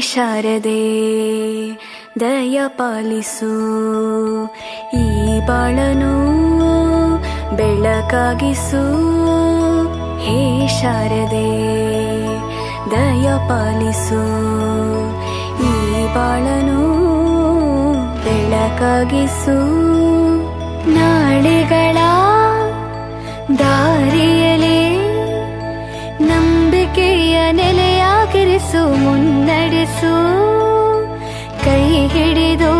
ಶಾರದೆ ದಯ ಪಾಲಿಸು, ಈ ಬಾಳನು ಬೆಳಕಾಗಿಸು. ಹೇ ಶಾರದೆ ದಯ ಪಾಲಿಸು, ಈ ಬಾಳನು ಬೆಳಕಾಗಿಸು. ನಾಳೆಗಳ ದಾರಿಯಲೇ ನಂಬಿಕೆಯ ನೆಲೆಯಾಗಿರಿಸು, ಮುನ್ನಡೆಸು. ಕೈ ಹಿಡಿದು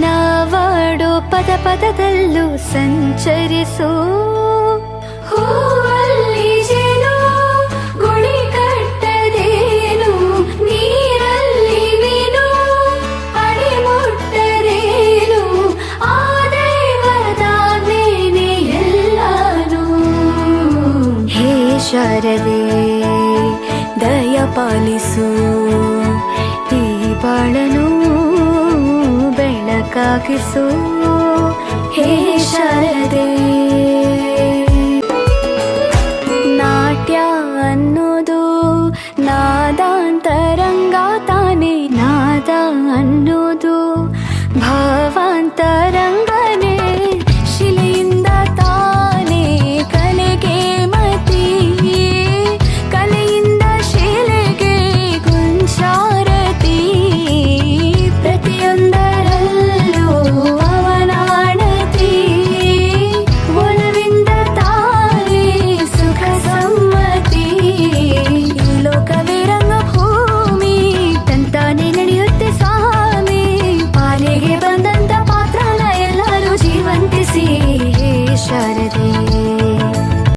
ನಾವಾಡೋ ಪದ ಪದದಲ್ಲೂ ಸಂಚರಿಸು. ಹೂವಲ್ಲಿ ಜೇನು ಗುಳಿ ಕಟ್ಟದೇನು, ನೀರಲ್ಲಿ ಮೀನು ಅಡಿ ಮುಟ್ಟದೇನು, ಆ ದೈವದಾಜ್ಞೆನೇ ಎಲ್ಲಾನು. ಹೇ ಶಾರದೆ ದಯ ಪಾಲಿಸು, ಈ ಬಾಳನು ಬೆಳಕಾಗಿಸು. ಹೇ ಶಾರದೆ.